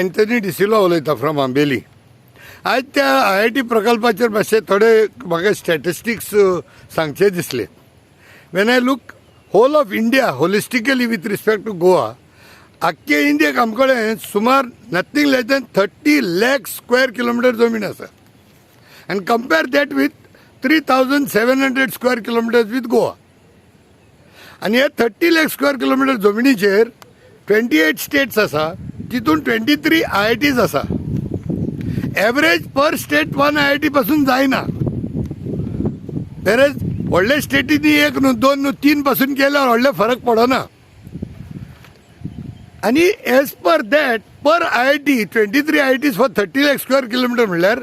Anthony de Silva उलयता from Ambelim. आज त्या IIT प्रकल्पाचेर मातशे थोडे म्हाका स्टॅटिस्टिक्स सांगचे दिसले. When I look whole of India holistically with respect to Goa, आख्खे इंडियेक आमकडे सुमार nothing less than 30 lakh square kilometre जमीन आसा. And compare that with 3700 square kilometres with Goa. आनी हे 30 लाख स्क्वेअर किलोमीटर जमिनीचेर 28 स्टेट्स आसा, तितून 23 IITs आसा. एवरेज पर स्टेट 1 IIT पासून जायना. वेरेज व्हडले स्टेटींनी 1 न्हू 2 न्हू 3 पासून केल्यार व्हडले फरक पडना. आनी as per that per IIT 23 IITs for 30 lakh square kilometre म्हणल्यार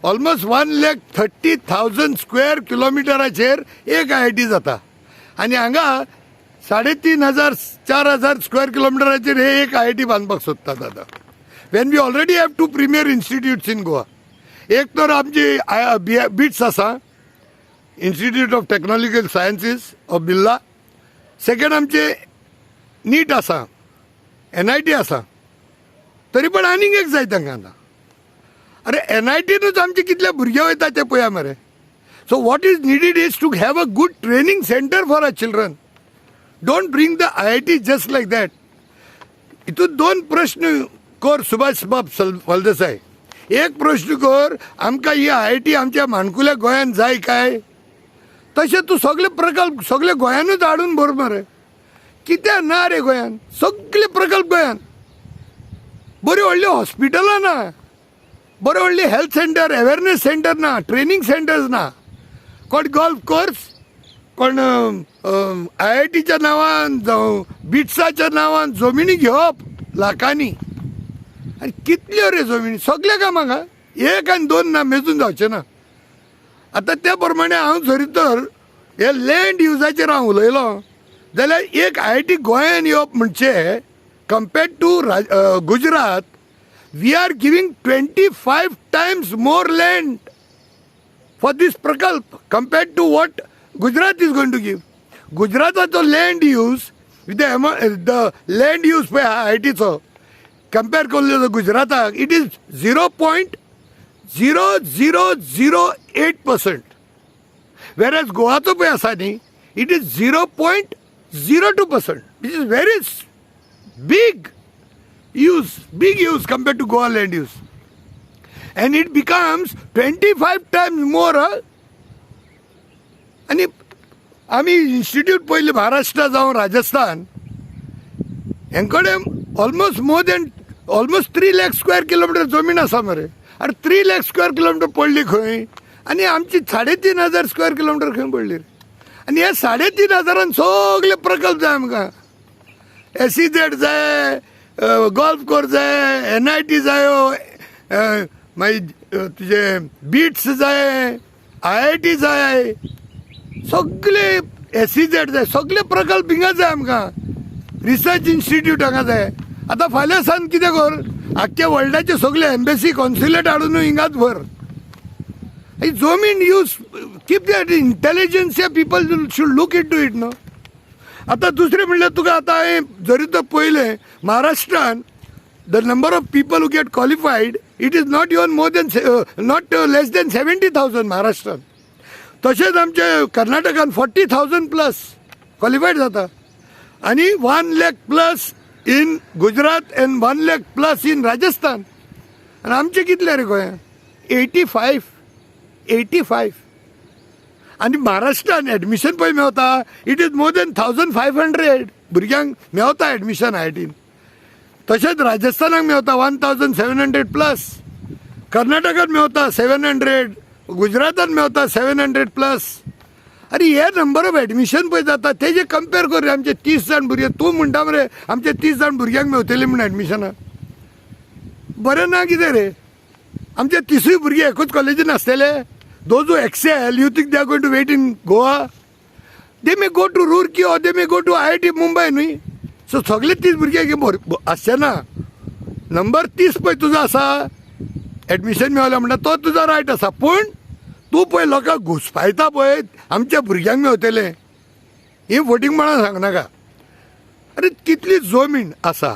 ऑलमोस्ट 1,30,000 स्क्वेअर किलोमिटराचेर एक IIT जाता. आनी हांगा 3,500-4,000 स्क्वेअर किलोमिटराचेर हे एक IIT बांदपाक सोदतात आता. When we already have 2 premier institutes in Goa. एक तर आमची बिट्स आसा, institute of technological sciences of Birla. Second आमचे नीट आसा, NIT आसा. तरी पण आनीक एक जाय तांकां आतां. अरे NITनूच आमचे कितले भुरगे वयता ते पळया मरे. So what is needed is to have a good training centre for a children. Don't bring the IIT just like that. हितून 2 प्रश्न कर सुभाष बाब फळदेसाय. एक प्रश्न कर, आमकां ही IIT आमच्या माणकुल्या गोंयांत जाय काय? तशें तूं सगळे प्रकल्प सगळे गोंयानूच हाडून भर मरे. कित्याक ना रे गोंयान? सगळे प्रकल्प गोंयान. बरी व्हडली हॉस्पिटलां ना, बरे व्हडली हेल्थ सेंटर, अवेरनेस सेंटर ना, ट्रेनिंग सेंटर्स ना. कोण गोल्फ कोर्स, कोण IITच्या नांवान जावं बिट्साच्या नांवान जमिनी घेवप लाखांनी. आनी कितल्यो रे जमिनी सगळ्या कामांक. 1 आनी 2 ना, मेजून जावचें ना. आतां त्या प्रमाणे हांव जरी तर हे लँड युजाचेर हांव उलयलो जाल्यार एक IIT गोंयान येवप म्हणचे compared to Gujarat, we are giving 25 times more land for this प्रकल्प compared to what Gujarat is going to give. गुजराताचो land use with the land use पळय IITचो कंपेर केल्लो जो गुजराताक, इट इज 0.0008%. वेरएज गोवाचो पळय आसा न्ही, it is 0.02%, which is very big use compared to Goa land use. And it becomes 25 times more. आणि आम्ही इन्स्टिट्यूट पहिले महाराष्ट्र जावं राजस्थान, हेंकडे ऑलमोस्ट 3 लाख स्क्वेअर किलोमीटर जमीन आसा मरे. अरे 3 लाख स्क्वेअर किलोमीटर पडली खंय, आणि आमची 3,500 स्क्वेअर किलोमीटर खंय पडली. आणि हे 3,500 सगळे प्रकल्प जाय आमकां. SEZ जाय, गोल्फ कोर्स जाय, NIT जायो, मागीर तुजे बिट्स जाय, IIT जाय, सगळे SEZ जाय, सगळे प्रकल्प हिंगा जाय आमकां. रिसर्च इन्स्टिट्यूट हांगा जाय. आतां फाल्यां सान कितें कर, आख्ख्या वर्ल्डाचे सगळे एम्बेसी कॉन्सुलेट हाडून हिंगाच भर. जमीन use keep that intelligence people should look it to it न्हू. आता दुसरें म्हणल्यार तुका आतां हांवें जरी तर पळयलें, महाराष्ट्रान the number of people who get qualified, it is not even more than not less than 70,000 महाराष्ट्रान. तशेंच आमचे कर्नाटकान 40,000 प्लस क्वॉलिफायड जाता. आनी 1 lakh plus in Gujarat and 1 lakh plus in Rajasthan. आनी आमचे कितले रे गोंयांत? 85. आनी महाराष्ट्रान एडमिशन पळय Mewat, it is more than 1,500 भुरग्यांक मेवता एडमिशन IITन. तशेंच राजस्थानाक मेवता 1,700 प्लस, कर्नाटकात मेवता 700, गुजरातान मेवता 700 प्लस. अरे हे नंबर ऑफ एडमिशन पळय जाता तेजे कंपेर कर रे. आमचे 30 जाण भुरगे, तूं म्हणटा मरे आमचे 30 जाण भुरग्यांक मेवतले म्हण एडमिशनां. बरें ना कितें रे? आमचे 30 भुरगे एकूच कॉलेजीन आसतले. Those who excel, you think they are going to wait in Goa? They may go to Roorkee or they may go to IIT Mumbai न्ही. सो सगळे 30 भुरगे आसचे ना. नंबर 30 पळय तुजो आसा एडमिशन मेवलें म्हणटा तो तुजो रायट आसा. पूण तूं पळय लोकांक घुसपायता पळय आमच्या भुरग्यांक मेवतलें, ही वोटींग म्हणून सांगनाका. अरे कितली जमीन आसा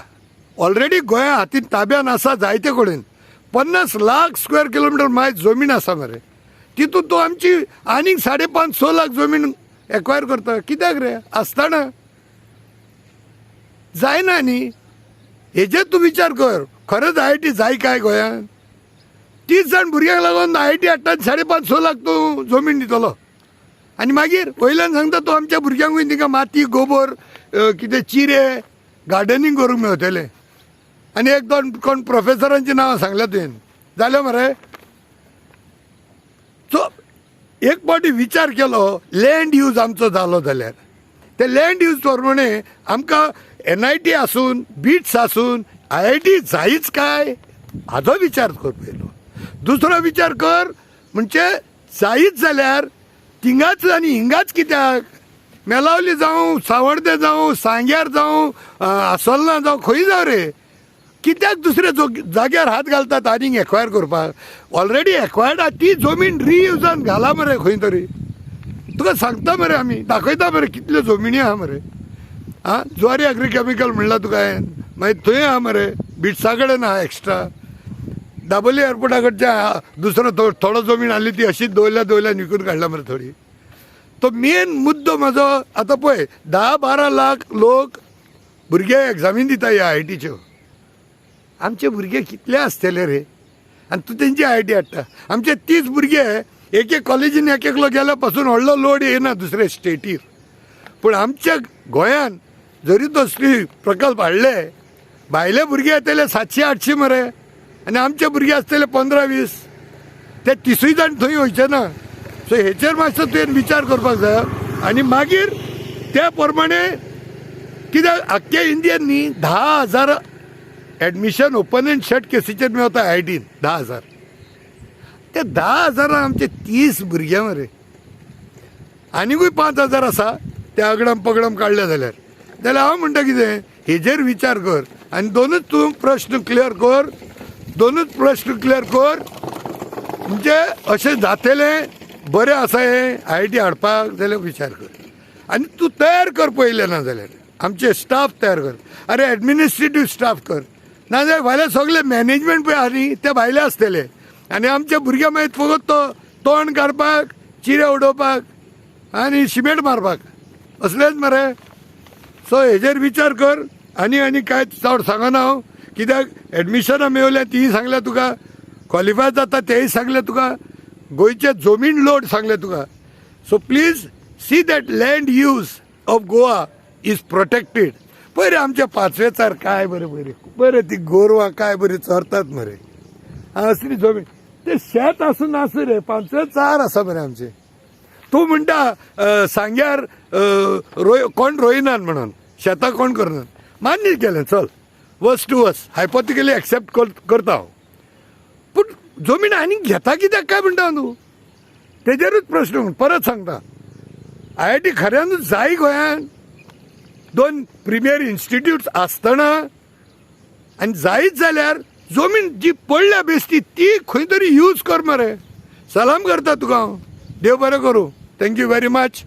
ऑलरेडी गोंया हातीन ताब्यान आसा जायते कडेन 50 लाख स्क्वेअर किलोमिटर मायज जमीन आसा मरे. तितून तो आमची आनीक 5.5-6 लाख जमीन एक्वायर करता. कित्याक रे आसतना जायना न्ही. हेजेर तूं विचार कर. खरेंच IIT जाय काय गोंयांत? 30 जाण भुरग्यांक लागून IIT हाडटा 5.5-6 लाख तूं जमीन दितलो. आनी मागीर वयल्यान सांगता तूं आमच्या भुरग्यांकूय तिका माती गोबर कितें चिरे गार्डनिंग करूंक मेळटलें. आनी एक दोन कोण प्रोफेसरांची नांवां सांगल्या तुवें. जालें मरे. सो एक फावटी विचार केलो लँड यूज आमचो जालो जाल्यार ते लँड यूज प्रमाणे आमकां NIT आसून बिट्स आसून IIT जायच काय हाचो विचार कर पयलो. दुसरो विचार कर म्हणजे जायच जाल्यार थिंगाच आनी हिंगाच कित्याक? मेलावली जावं सावड्डे जावं सांग्यार जावं आसोलना जावं खंय जावं रे. कित्याक दुसरे जाग्यार हात घालतात आनीक एक्वायर करपाक? ऑलरेडी एक्वायर्ड आहा ती जमीन रियूजान घाला मरे खंय तरी. तुका सांगता मरे आमी दाखयता मरे कितल्यो जमिनी आहा मरे. ज्वारी एग्रीकेमिकल म्हणला तुका हांवें. मागीर थंय आहा मरे बिट्सा कडेन आहा एक्स्ट्रा. दाबोली एअरपोर्टा कडच्या दुसरो थोडो जमीन आसली ती अशीच दोवयल्या विकून काडला मरे थोडी. तो मेन मुद्दो म्हाजो आतां पळय 10-12 लाख लोक भुरगे एग्जामी दिता ह्या IITच्यो. आमचे भुरगे कितले आसतले रे? आनी तूं तेंची IIT हाडटा. आमचे 30 भुरगे एक कॉलेजीन एकलो गेल्या पासून व्हडलो लोड येना दुसरे स्टेटीर. पूण आमच्या गोंयान जरी तसली प्रकल्प हाडले भायले भुरगे येतले 700-800 मरे आनी आमचे भुरगे आसतले 15-20. ते 30 जाण थंय वयचे ना. सो हेचेर मातसो तुवें विचार करपाक जाय. आनी मागीर त्या प्रमाणे कित्याक आख्ख्या इंडियेन न्ही 10,000 एडमिशन ओपन एंड शट केसीचेर मेवता IITन 10,000. ते 10,000 आमचे 30 भुरगे मरे. आनिकूय 5,000 आसा ते अगडम पगडम काडले जाल्यार हांव म्हणटा कितें हेजेर विचार कर. आनी दोनूच तूं प्रश्न क्लियर कर. दोनूच प्रश्न क्लियर कर म्हणजे अशें जातलें बरें आसा हें IIT हाडपाक जाल्यार विचार कर. आनी तूं तयार कर पयलें ना जाल्यार आमचे स्टाफ तयार कर. अरे एडमिनिस्ट्रेटीव स्टाफ कर. नाजाल्यार भायले सगळे मॅनेजमेंट पळय आहा न्ही ते भायले आसतले आनी आमचे भुरगे मागीर फकत तो तोंड काडपाक चिरे उडोवपाक आनी सिमेंट मारपाक असलेच मरे. सो हेजेर विचार कर. आनी कांय चड सांगना हांव. कित्याक एडमिशनां मेवल्या तीय सांगल्या तुका. क्वॉलिफाय जाता तेय सांगले तुका. गोंयचे जमीन लोड सांगले तुका. So please see that land use of Goa is protected. पळय रे आमच्या पांचवेचार काय बरे ती गोरवां काय बरी चरतात मरे. असली जमीन ते शेत आसून आसूं रे 5-4 आसा मरे आमचे. तूं म्हणटा सांग्यार कोण रोयनात म्हणून शेतां कोण करनात. मान्य केलें चल वस टू वस हायपोथिकली एक्सेप्ट करता हांव. पूण जमीन आनीक घेता कित्याक काय म्हणटा तूं? तेजेरूच प्रश्न परत सांगता. IIT खऱ्यानूच जाय गोंयांत. 2 प्रिमियर इन्स्टिट्यूट्स आसतना आनी जायच जाल्यार जमीन जी पडल्या बेश्टी ती खंय तरी यूज कर मरे. सलाम करता तुका हांव. देव बरें करूं. Thank you very much.